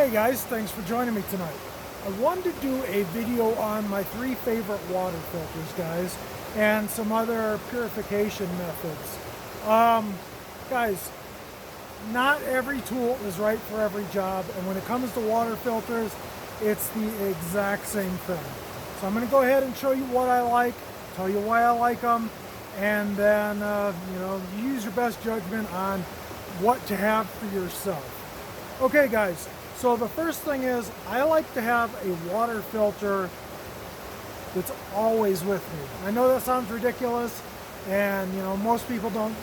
Hey guys, thanks for joining me tonight. I wanted to do a video on my 3 favorite water filters, guys, and some other purification methods. Guys, not every tool is right for every job, and when it comes to water filters, it's the exact same thing. So I'm going to go ahead and show you what I like, tell you why I like them, and then you use your best judgment on what to have for yourself. Okay guys, so the first thing is I like to have a water filter that's always with me. I know that sounds ridiculous, and most people don't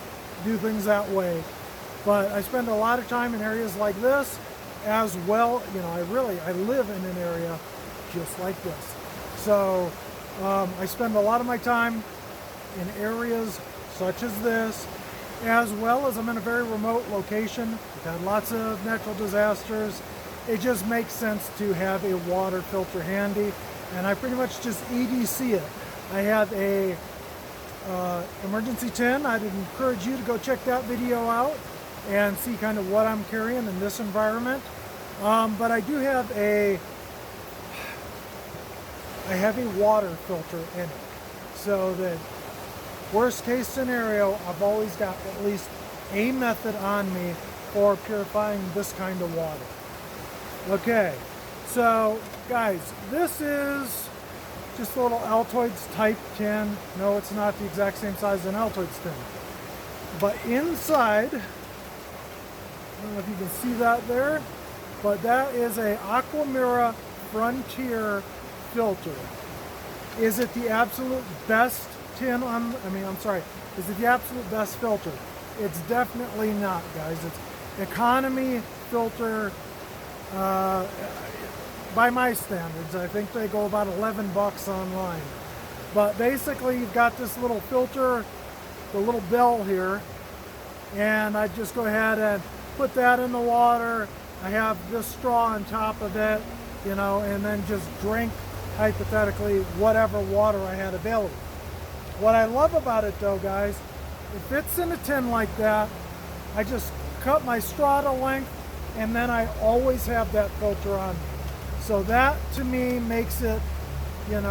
do things that way, but I spend a lot of time in areas like this as well. I live in an area just like this. So I spend a lot of my time in areas such as this, as well as I'm in a very remote location. We've had lots of natural disasters. It just makes sense to have a water filter handy, and I pretty much just EDC it. I have a emergency tin. I'd encourage you to go check that video out and see kind of what I'm carrying in this environment. But I do have a water filter in it, so that worst case scenario, I've always got at least a method on me for purifying this kind of water. Okay, so guys, this is just a little Altoids type tin. No, it's not the exact same size as an Altoids tin. But inside, I don't know if you can see that there, but that is a Aquamira Frontier filter. Is it the absolute best tin on, is it the absolute best filter? It's definitely not, guys. It's economy filter. By my standards, I think they go about 11 bucks online. But basically, you've got this little filter, the little bell here, and I just go ahead and put that in the water. I have this straw on top of it, and then just drink, hypothetically, whatever water I had available. What I love about it though, guys, it fits in a tin like that. I just cut my straw to length, and then I always have that filter on me. So that to me makes it, in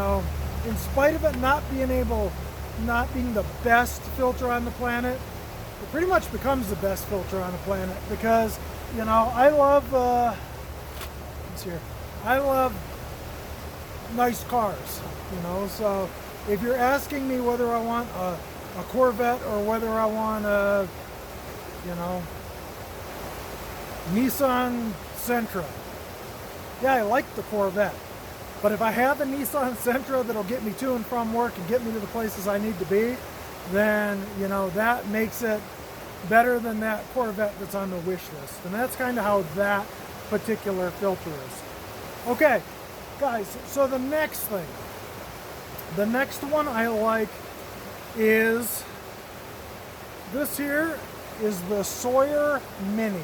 spite of it not being the best filter on the planet, it pretty much becomes the best filter on the planet, because I love nice cars, so if you're asking me whether I want a Corvette or whether I want a Nissan Sentra, yeah, I like the Corvette, but if I have a Nissan Sentra that'll get me to and from work and get me to the places I need to be, then that makes it better than that Corvette that's on the wish list. And that's kind of how that particular filter is. Okay guys, so the next one I like is this here, is the Sawyer Mini.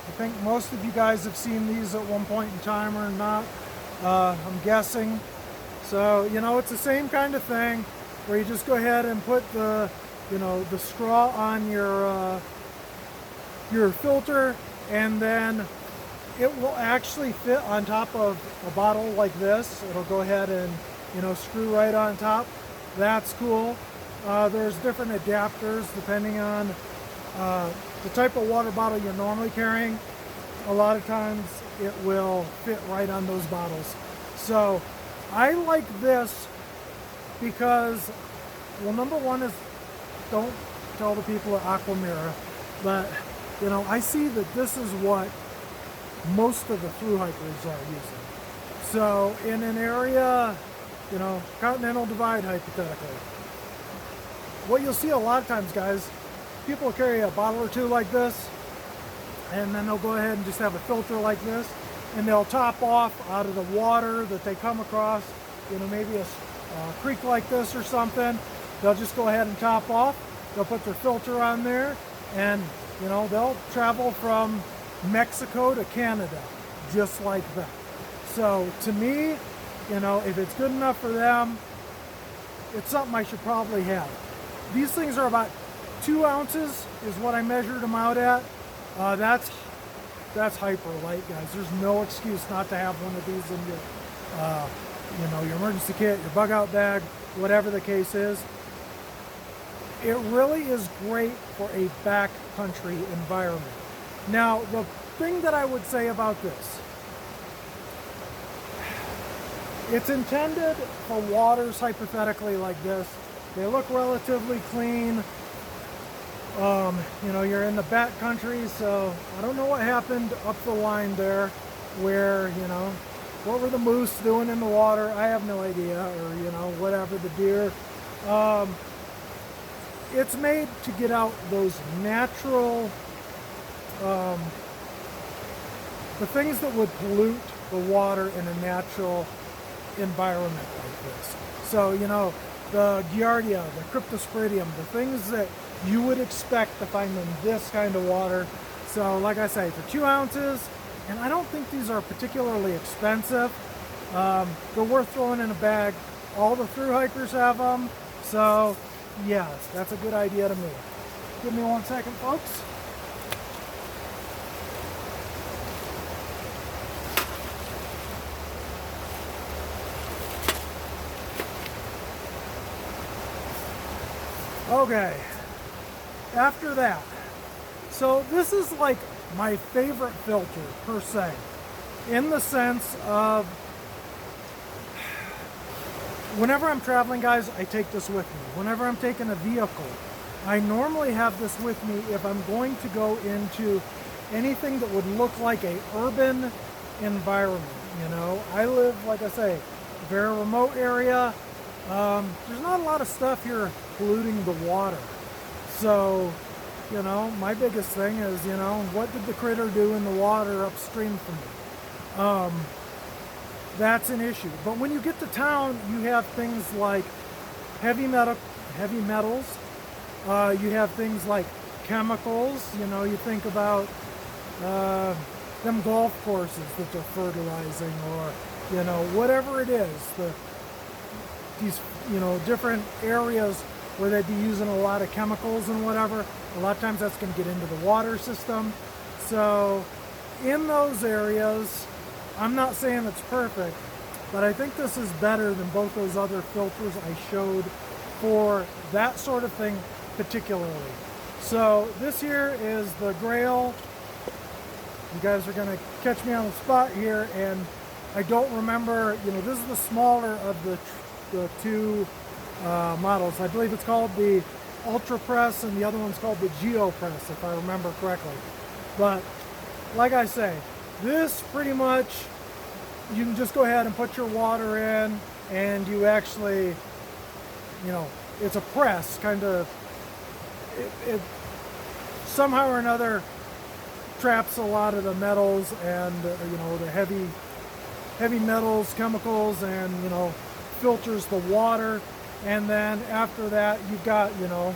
I think most of you guys have seen these at one point in time or not, I'm guessing. So, it's the same kind of thing where you just go ahead and put the straw on your filter, and then it will actually fit on top of a bottle like this. It'll go ahead and, screw right on top. That's cool. There's different adapters depending on the type of water bottle you're normally carrying. A lot of times it will fit right on those bottles. So I like this because, well, number one is, don't tell the people at Aquamira, but I see that this is what most of the thru hikers are using. So in an area, Continental Divide hypothetically, what you'll see a lot of times, guys, people will carry a bottle or two like this, and then they'll go ahead and just have a filter like this, and they'll top off out of the water that they come across, maybe a creek like this or something. They'll just go ahead and top off. They'll put their filter on there, and they'll travel from Mexico to Canada just like that. So to me, if it's good enough for them, it's something I should probably have. These things are about 2 ounces is what I measured them out at. That's that's hyper light, guys. There's no excuse not to have one of these in your, you know, your emergency kit, your bug out bag, whatever the case is. It really is great for a backcountry environment. Now, the thing that I would say about this, it's intended for waters hypothetically like this. They look relatively clean. You know, you're in the backcountry, so I don't know what happened up the line there where, you know, what were the moose doing in the water? I have no idea, or, you know, whatever, the deer. It's made to get out those natural, the things that would pollute the water in a natural environment like this. So, you know, the giardia, the cryptosporidium, the things that you would expect to find in this kind of water. So, like I say, for 2 ounces, and I don't think these are particularly expensive. They're worth throwing in a bag. All the thru hikers have them. So, yes, that's a good idea to me. Give me 1 second, folks. Okay, after that, so this is like my favorite filter per se, in the sense of whenever I'm traveling, guys, I take this with me. Whenever I'm taking a vehicle, I normally have this with me if I'm going to go into anything that would look like a urban environment. You know, I live, like I say, a very remote area. There's not a lot of stuff here polluting the water. So, you know, my biggest thing is, you know, what did the critter do in the water upstream from me? That's an issue. But when you get to town, you have things like heavy metals. You have things like chemicals. You know, you think about them golf courses that they're fertilizing, or, you know, whatever it is. These, you know, different areas where they'd be using a lot of chemicals and whatever. A lot of times that's going to get into the water system. So in those areas, I'm not saying it's perfect, but I think this is better than both those other filters I showed for that sort of thing particularly. So this here is the Grayle. You guys are going to catch me on the spot here, and I don't remember, you know, this is the smaller of the two models. I believe it's called the ultrapress, and the other one's called the geopress, if I remember correctly. But like I say, this pretty much, you can just go ahead and put your water in, and you actually, you know, it's a press, kind of, it somehow or another traps a lot of the metals and, you know, the heavy metals, chemicals, and, you know, filters the water. And then after that, you've got, you know,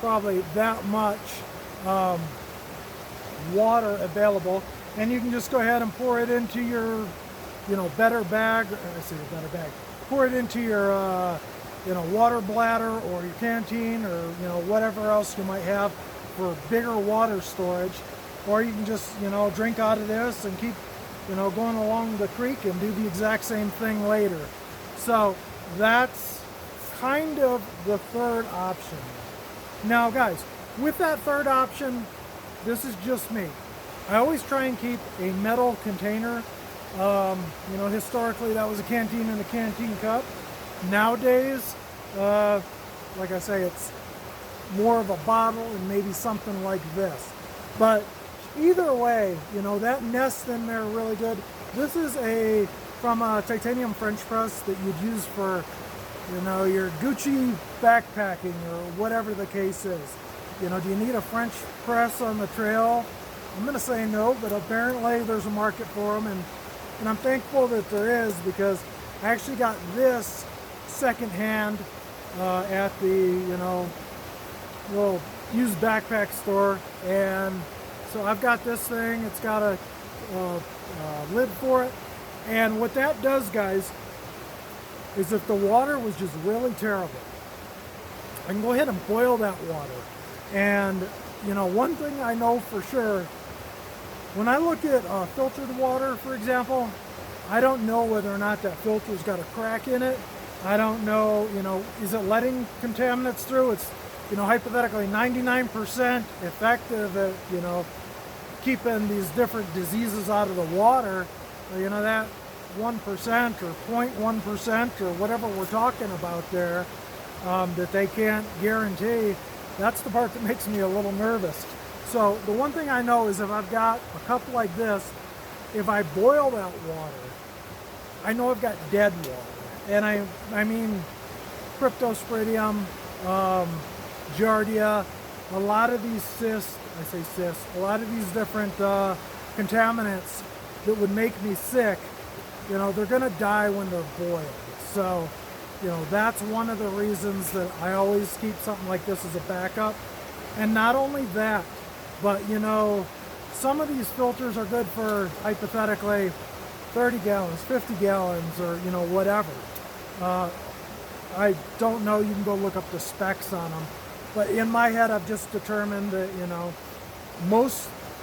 probably that much water available, and you can just go ahead and pour it into your, you know, better bag. I say a better bag. Pour it into your, you know, water bladder or your canteen, or, you know, whatever else you might have for bigger water storage. Or you can just, you know, drink out of this and keep, you know, going along the creek and do the exact same thing later. So that's kind of the third option. Now, guys, with that third option, this is just me. I always try and keep a metal container. You know, historically that was a canteen and a canteen cup. Nowadays, like I say, it's more of a bottle and maybe something like this. But either way, you know, that nest in there really good. This is from a titanium French press that you'd use for, you know, your Gucci backpacking or whatever the case is. You know, do you need a French press on the trail? I'm going to say no, but apparently there's a market for them, and I'm thankful that there is, because I actually got this secondhand at the, you know, little used backpack store, and so I've got this thing. It's got a lid for it, and what that does, guys, is if the water was just really terrible, I can go ahead and boil that water. And, you know, one thing I know for sure when I look at filtered water, for example, I don't know whether or not that filter's got a crack in it. I don't know, is it letting contaminants through? It's, hypothetically 99% effective at, keeping these different diseases out of the water. That 1% or 0.1% or whatever we're talking about there, that they can't guarantee, that's the part that makes me a little nervous. So the one thing I know is if I've got a cup like this, if I boil that water, I know I've got dead water. And I mean cryptosporidium, giardia, a lot of these cysts, a lot of these different contaminants that would make me sick, they're gonna die when they're boiled. So, that's one of the reasons that I always keep something like this as a backup. And not only that, but some of these filters are good for hypothetically 30 gallons, 50 gallons, or whatever. I don't know, you can go look up the specs on them. But in my head, I've just determined that,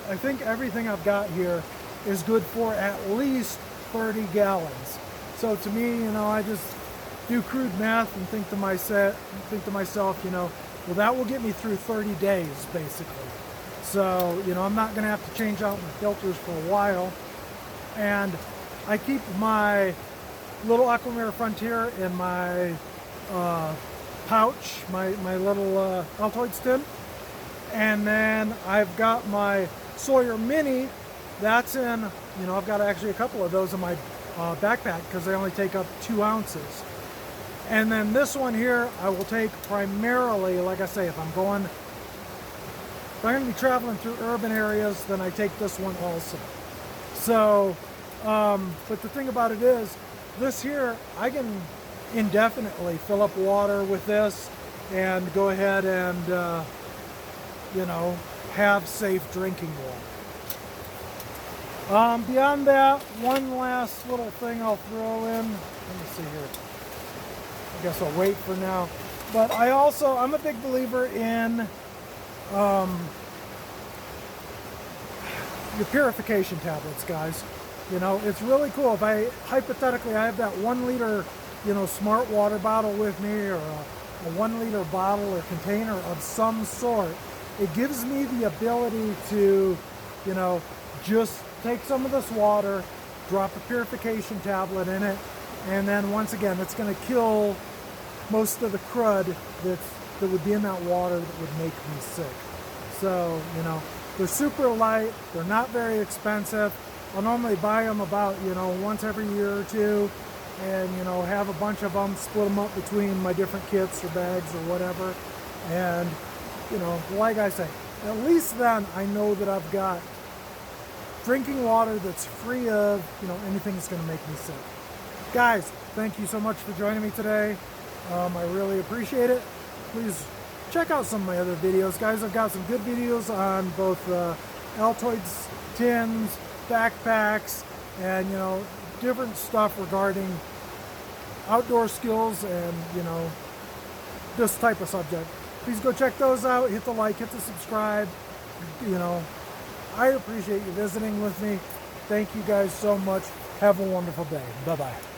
I think everything I've got here is good for at least 30 gallons. So to me, I just do crude math and think to myself, well, that will get me through 30 days, basically. So, I'm not gonna have to change out my filters for a while. And I keep my little Aquamira Frontier in my pouch, my little Altoids tin. And then I've got my Sawyer Mini. That's in, I've got actually a couple of those in my backpack because they only take up 2 ounces. And then this one here, I will take primarily, like I say, if I'm going to be traveling through urban areas, then I take this one also. So, but the thing about it is, this here, I can indefinitely fill up water with this and go ahead and, have safe drinking water. Beyond that, one last little thing I'll throw in. Let me see here. I guess I'll wait for now. But I'm a big believer in your purification tablets, guys. It's really cool. If I have that 1 liter, smart water bottle with me, or a 1 liter bottle or container of some sort, it gives me the ability to, just take some of this water, drop a purification tablet in it, and then once again, it's going to kill most of the crud that would be in that water that would make me sick. So, they're super light, they're not very expensive. I'll normally buy them about, once every year or two, and, have a bunch of them, split them up between my different kits or bags or whatever. And, like I say, at least then I know that I've got drinking water that's free of, anything that's going to make me sick. Guys, thank you so much for joining me today. I really appreciate it. Please check out some of my other videos, guys. I've got some good videos on both Altoids tins, backpacks, and different stuff regarding outdoor skills and this type of subject. Please go check those out. Hit the like, hit the subscribe. I appreciate you visiting with me. Thank you guys so much. Have a wonderful day. Bye-bye.